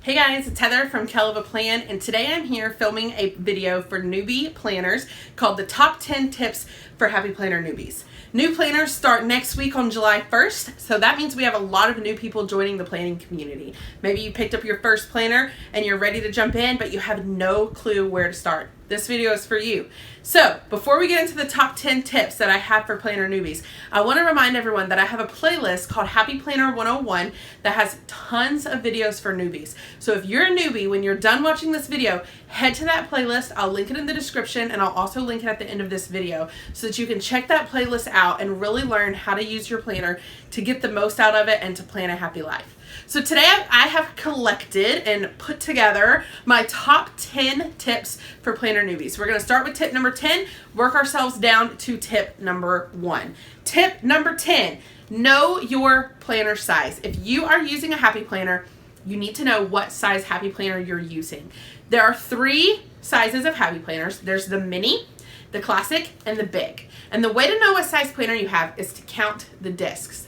Hey guys, it's Heather from Kell of a Plan, and today I'm here filming a video for newbie planners called the Top 10 Tips for Happy Planner Newbies. New planners start next week on July 1st, so that means we have a lot of new people joining the planning community. Maybe you picked up your first planner and you're ready to jump in, but you have no clue where to start. This video is for you. So, before we get into the top 10 tips that I have for planner newbies, I want to remind everyone that I have a playlist called Happy Planner 101 that has tons of videos for newbies. So if you're a newbie, when you're done watching this video, head to that playlist. I'll link it in the description, and I'll also link it at the end of this video so that you can check that playlist out and really learn how to use your planner to get the most out of it and to plan a happy life. So today I have collected and put together my top 10 tips for planner newbies. We're going to start with tip number 10, work ourselves down to tip number 1. Tip number 10, know your planner size. If you are using a happy planner, you need to know what size happy planner you're using. There are 3 sizes of happy planners. There's the mini, the classic, and the big. And the way to know what size planner you have is to count the discs.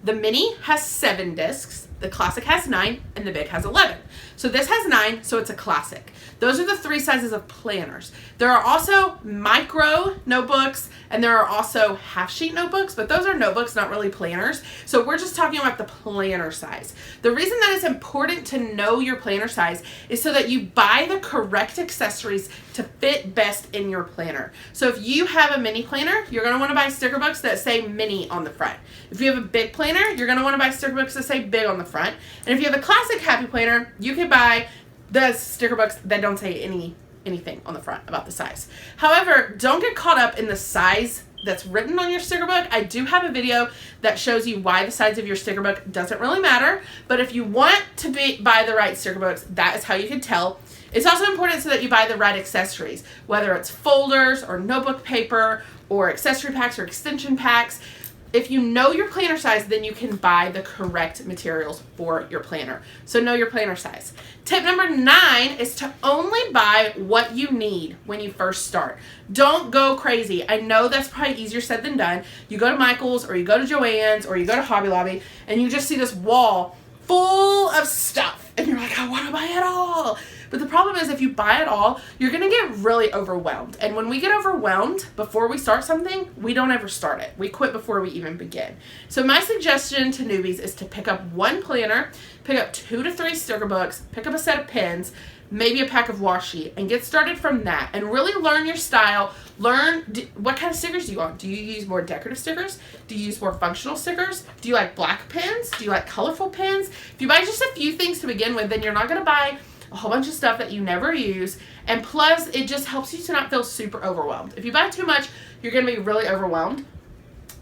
The mini has 7 discs, the classic has 9, and the big has 11. So this has 9, so it's a classic. Those are the 3 sizes of planners. There are also micro notebooks, and there are also half-sheet notebooks, but those are notebooks, not really planners. So we're just talking about the planner size. The reason that it's important to know your planner size is so that you buy the correct accessories to fit best in your planner. So if you have a mini planner, you're going to want to buy sticker books that say mini on the front. If you have a big planner, you're going to want to buy sticker books that say big on the front. And if you have a classic happy planner, you can buy the sticker books that don't say anything on the front about the size. However, don't get caught up in the size that's written on your sticker book. I do have a video that shows you why the size of your sticker book doesn't really matter, but if you want to buy the right sticker books, that is how you can tell. It's also important so that you buy the right accessories, whether it's folders or notebook paper or accessory packs or extension packs. If you know your planner size, then you can buy the correct materials for your planner. So know your planner size. Tip number 9 is to only buy what you need when you first start. Don't go crazy. I know that's probably easier said than done. You go to Michael's or you go to Joann's or you go to Hobby Lobby and you just see this wall full of stuff and you're like, I want to buy it all. But the problem is if you buy it all, you're going to get really overwhelmed. And when we get overwhelmed before we start something, we don't ever start it. We quit before we even begin. So my suggestion to newbies is to pick up 1 planner, pick up 2 to 3 sticker books, pick up a set of pens, maybe a pack of washi, and get started from that. And really learn your style. Learn what kind of stickers do you want. Do you use more decorative stickers? Do you use more functional stickers? Do you like black pens? Do you like colorful pens? If you buy just a few things to begin with, then you're not going to buy a whole bunch of stuff that you never use, and plus it just helps you to not feel super overwhelmed. If you buy too much, you're going to be really overwhelmed.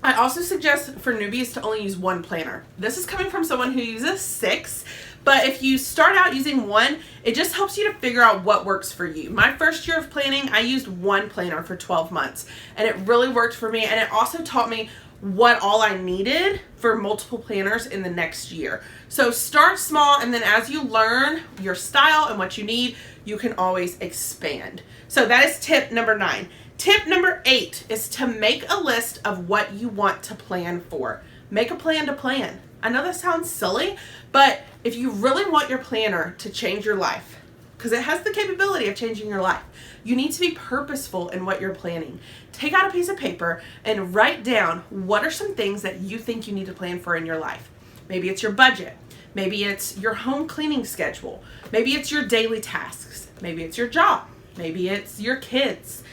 I also suggest for newbies to only use 1 planner. This is coming from someone who uses 6, but if you start out using 1, it just helps you to figure out what works for you. My first year of planning, I used 1 planner for 12 months, and it really worked for me, and it also taught me what all I needed for multiple planners in the next year. So start small, and then as you learn your style and what you need, you can always expand. So that is tip number 9. Tip number 8 is to make a list of what you want to plan for. Make a plan to plan. I know that sounds silly, but if you really want your planner to change your life, because it has the capability of changing your life, you need to be purposeful in what you're planning. Take out a piece of paper and write down what are some things that you think you need to plan for in your life. Maybe it's your budget. Maybe it's your home cleaning schedule. Maybe it's your daily tasks. Maybe it's your job. Maybe it's your kids.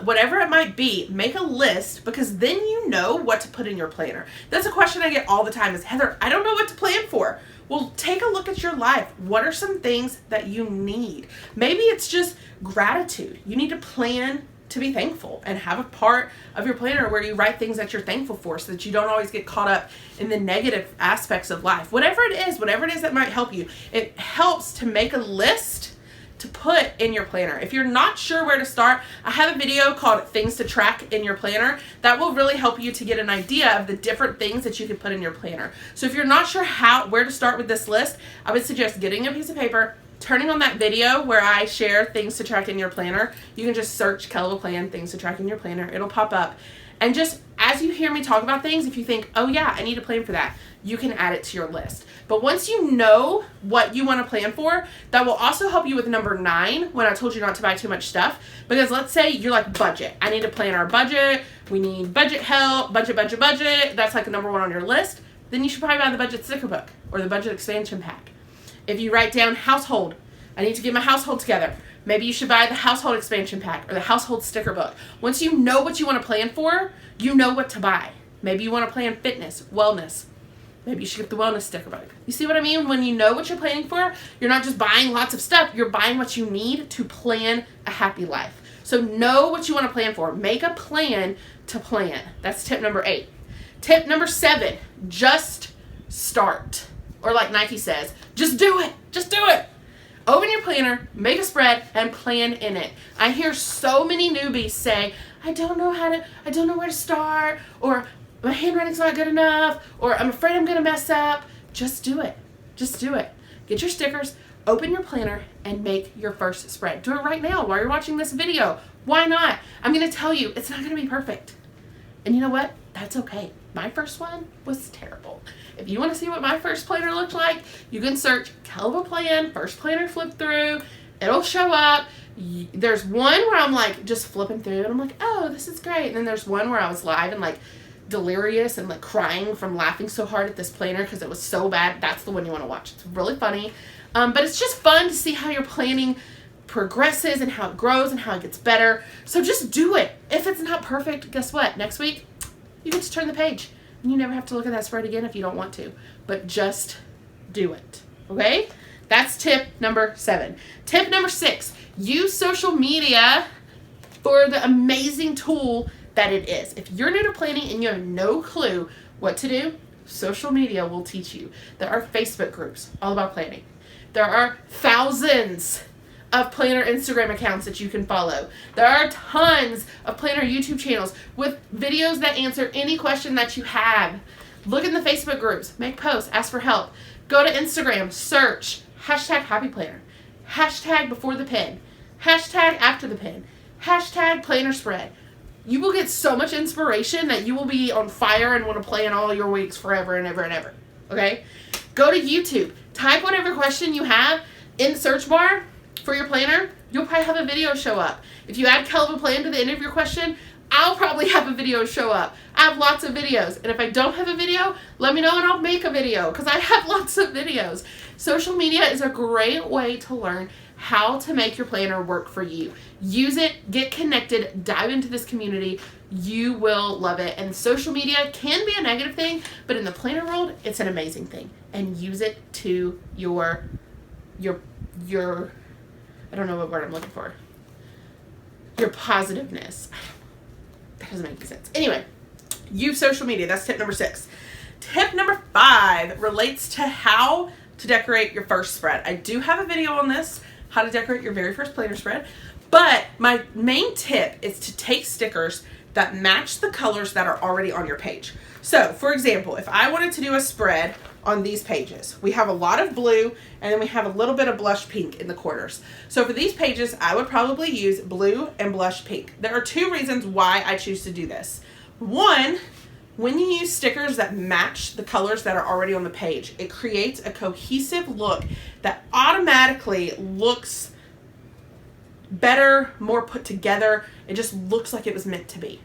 Whatever it might be, make a list, because then you know what to put in your planner. That's a question I get all the time is, Heather, I don't know what to plan for. Well, take a look at your life. What are some things that you need? Maybe it's just gratitude. You need to plan to be thankful and have a part of your planner where you write things that you're thankful for so that you don't always get caught up in the negative aspects of life. Whatever it is that might help you, it helps to make a list to put in your planner. If you're not sure where to start, I have a video called Things to Track in Your Planner that will really help you to get an idea of the different things that you could put in your planner. So if you're not sure where to start with this list, I would suggest getting a piece of paper, turning on that video where I share Things to Track in Your Planner. You can just search Kell of a Plan, Things to Track in Your Planner. It'll pop up. And just as you hear me talk about things, if you think, oh yeah, I need to plan for that, you can add it to your list. But once you know what you want to plan for, that will also help you with number 9 when I told you not to buy too much stuff. Because let's say you're like budget. I need to plan our budget. We need budget help, budget. That's like number 1 on your list. Then you should probably buy the budget sticker book or the budget expansion pack. If you write down household, I need to get my household together. Maybe you should buy the household expansion pack or the household sticker book. Once you know what you want to plan for, you know what to buy. Maybe you want to plan fitness, wellness. Maybe you should get the wellness sticker book. You see what I mean? When you know what you're planning for, you're not just buying lots of stuff. You're buying what you need to plan a happy life. So know what you want to plan for. Make a plan to plan. That's tip number 8. Tip number 7, just start. Or like Nike says, just do it. Just do it. Open your planner, make a spread, and plan in it. I hear so many newbies say, I don't know where to start, or my handwriting's not good enough, or I'm afraid I'm going to mess up. Just do it. Just do it. Get your stickers, open your planner, and make your first spread. Do it right now while you're watching this video. Why not? I'm going to tell you, it's not going to be perfect. And you know what? That's okay. My first one was terrible. If you want to see what my first planner looked like, you can search Kell Plan, first planner flip through. It'll show up. There's one where I'm like just flipping through and I'm like, oh, this is great. And then there's one where I was live and like delirious and like crying from laughing so hard at this planner because it was so bad. That's the one you want to watch. It's really funny. But it's just fun to see how your planning progresses and how it grows and how it gets better. So just do it. If it's not perfect, guess what? Next week, you get to turn the page. And you never have to look at that spread again if you don't want to. But just do it. Okay? That's tip number 7. Tip number 6. Use social media for the amazing tool that it is. If you're new to planning and you have no clue what to do, social media will teach you. There are Facebook groups all about planning. There are thousands of planner Instagram accounts that you can follow. There are tons of planner YouTube channels with videos that answer any question that you have. Look in the Facebook groups, make posts, ask for help. Go to Instagram, search #HappyPlanner, #BeforeThePin, #AfterThePin, #PlannerSpread. You will get so much inspiration that you will be on fire and want to plan all your weeks forever and ever and ever. Okay? Go to YouTube. Type whatever question you have in the search bar for your planner. You'll probably have a video show up. If you add Kell Plan to the end of your question, I'll probably have a video show up. I have lots of videos. And if I don't have a video, let me know and I'll make a video because I have lots of videos. Social media is a great way to learn how to make your planner work for you. Use it, get connected, dive into this community. You will love it. And social media can be a negative thing, but in the planner world, it's an amazing thing. And use it to your I don't know what word I'm looking for. Your positiveness. That doesn't make any sense. Anyway, use social media. That's tip number 6. Tip number 5 relates to how to decorate your first spread. I do have a video on this, how to decorate your very first planner spread. But my main tip is to take stickers that match the colors that are already on your page. So, for example, if I wanted to do a spread on these pages, we have a lot of blue and then we have a little bit of blush pink in the corners. So for these pages, I would probably use blue and blush pink. There are 2 reasons why I choose to do this. One, when you use stickers that match the colors that are already on the page, it creates a cohesive look that automatically looks better, more put together. It just looks like it was meant to be.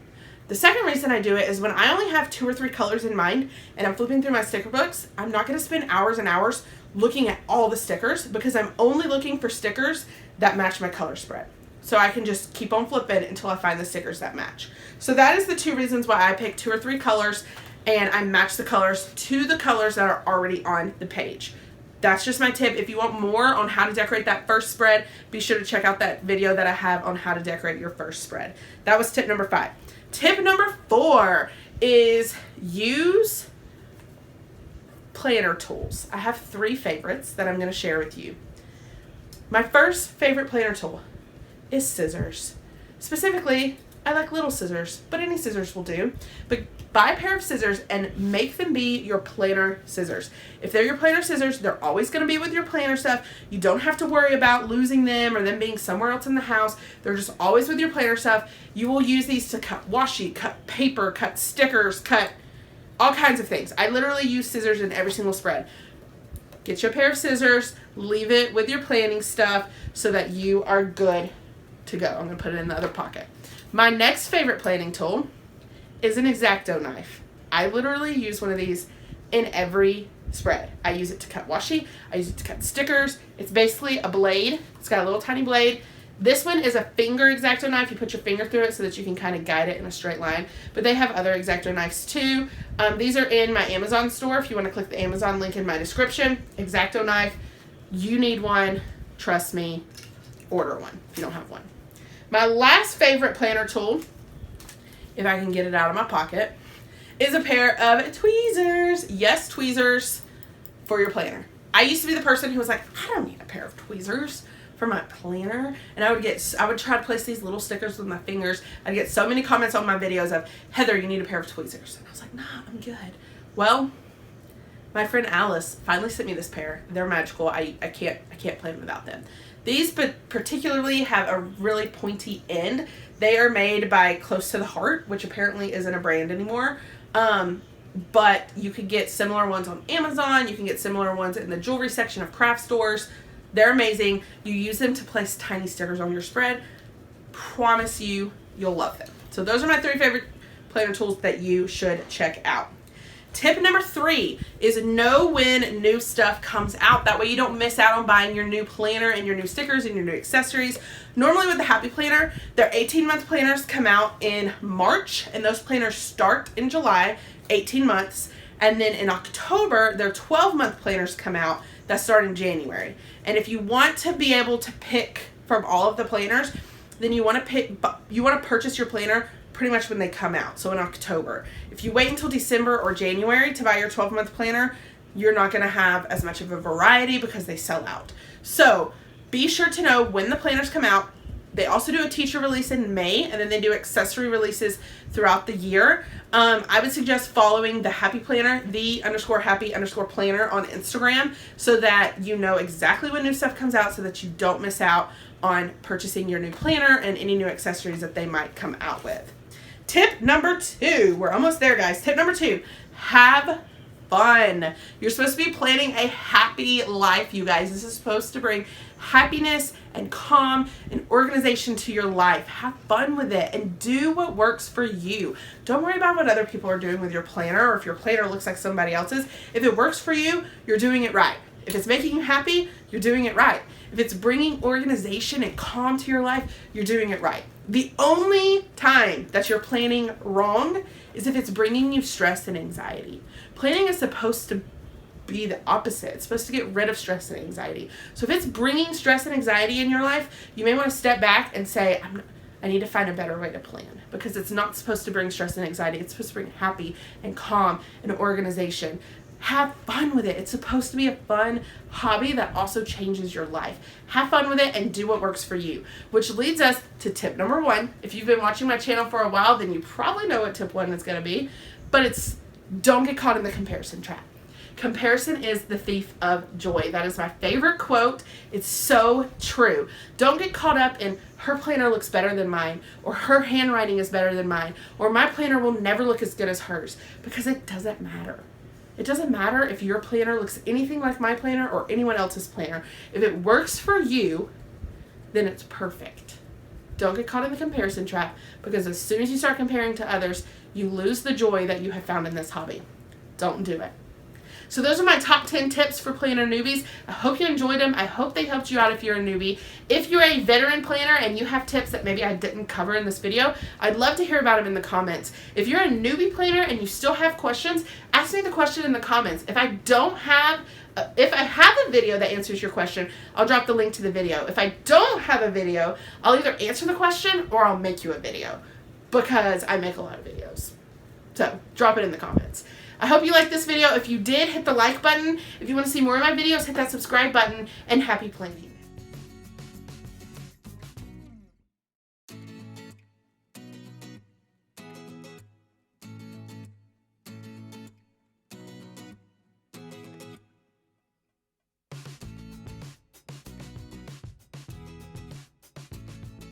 The second reason I do it is when I only have 2 or 3 colors in mind and I'm flipping through my sticker books, I'm not going to spend hours and hours looking at all the stickers because I'm only looking for stickers that match my color spread. So I can just keep on flipping until I find the stickers that match. So that is the 2 reasons why I pick 2 or 3 colors and I match the colors to the colors that are already on the page. That's just my tip. If you want more on how to decorate that first spread, be sure to check out that video that I have on how to decorate your first spread. That was tip number 5. Tip number 4 is use planner tools. I have 3 favorites that I'm going to share with you. My first favorite planner tool is scissors. Specifically, I like little scissors, but any scissors will do. But buy a pair of scissors and make them be your planner scissors. If they're your planner scissors, they're always going to be with your planner stuff. You don't have to worry about losing them or them being somewhere else in the house. They're just always with your planner stuff. You will use these to cut washi, cut paper, cut stickers, cut all kinds of things. I literally use scissors in every single spread. Get you a pair of scissors, leave it with your planning stuff so that you are good to go. I'm going to put it in the other pocket. My next favorite planning tool is an X-Acto knife. I literally use one of these in every spread. I use it to cut washi. I use it to cut stickers. It's basically a blade. It's got a little tiny blade. This one is a finger X-Acto knife. You put your finger through it so that you can kind of guide it in a straight line. But they have other X-Acto knives too. These are in my Amazon store. If you want to click the Amazon link in my description. X-Acto knife. You need one. Trust me. Order one if you don't have one. My last favorite planner tool, if I can get it out of my pocket, is a pair of tweezers. Yes, tweezers for your planner. I used to be the person who was like, I don't need a pair of tweezers for my planner. And I would try to place these little stickers with my fingers. I'd get so many comments on my videos of, Heather, you need a pair of tweezers. And I was like, nah, I'm good. Well, my friend Alice finally sent me this pair. They're magical. I can't plan without them. These particularly have a really pointy end. They are made by Close to the Heart, which apparently isn't a brand anymore. But you could get similar ones on Amazon. You can get similar ones in the jewelry section of craft stores. They're amazing. You use them to place tiny stickers on your spread. Promise you, you'll love them. So those are my 3 favorite planner tools that you should check out. Tip number 3 is know when new stuff comes out. That way you don't miss out on buying your new planner and your new stickers and your new accessories. Normally with the Happy Planner, their 18-month planners come out in March, and those planners start in July, 18 months. And then in October, their 12-month planners come out that start in January. And if you want to be able to pick from all of the planners, then you want to purchase your planner pretty much when they come out, so in October. If you wait until December or January to buy your 12-month planner, you're not going to have as much of a variety because they sell out. So be sure to know when the planners come out. They also do a teacher release in May, and then they do accessory releases throughout the year. I would suggest following the Happy Planner, the_happy_planner on Instagram, so that you know exactly when new stuff comes out so that you don't miss out on purchasing your new planner and any new accessories that they might come out with. Tip number 2. We're almost there, guys. Tip number 2. Have fun. You're supposed to be planning a happy life, you guys. This is supposed to bring happiness and calm and organization to your life. Have fun with it and do what works for you. Don't worry about what other people are doing with your planner, or if your planner looks like somebody else's. If it works for you, you're doing it right. If it's making you happy, you're doing it right. If it's bringing organization and calm to your life, you're doing it right. The only time that you're planning wrong is if it's bringing you stress and anxiety. Planning is supposed to be the opposite. It's supposed to get rid of stress and anxiety. So if it's bringing stress and anxiety in your life, you may want to step back and say, I need to find a better way to plan, because it's not supposed to bring stress and anxiety. It's supposed to bring happy and calm and organization. Have fun with it. It's supposed to be a fun hobby that also changes your life. Have fun with it and do what works for you. Which leads us to tip number 1. If you've been watching my channel for a while, then you probably know what tip 1 is going to be. But it's don't get caught in the comparison trap. Comparison is the thief of joy. That is my favorite quote. It's so true. Don't get caught up in her planner looks better than mine, or her handwriting is better than mine, or my planner will never look as good as hers, because it doesn't matter. It doesn't matter if your planner looks anything like my planner or anyone else's planner. If it works for you, then it's perfect. Don't get caught in the comparison trap, because as soon as you start comparing to others, you lose the joy that you have found in this hobby. Don't do it. So those are my top 10 tips for planner newbies. I hope you enjoyed them. I hope they helped you out if you're a newbie. If you're a veteran planner and you have tips that maybe I didn't cover in this video, I'd love to hear about them in the comments. If you're a newbie planner and you still have questions, ask me the question in the comments. If I have a video that answers your question, I'll drop the link to the video. If I don't have a video, I'll either answer the question or I'll make you a video, because I make a lot of videos. So drop it in the comments. I hope you liked this video. If you did, hit the like button. If you want to see more of my videos, hit that subscribe button, and happy planning.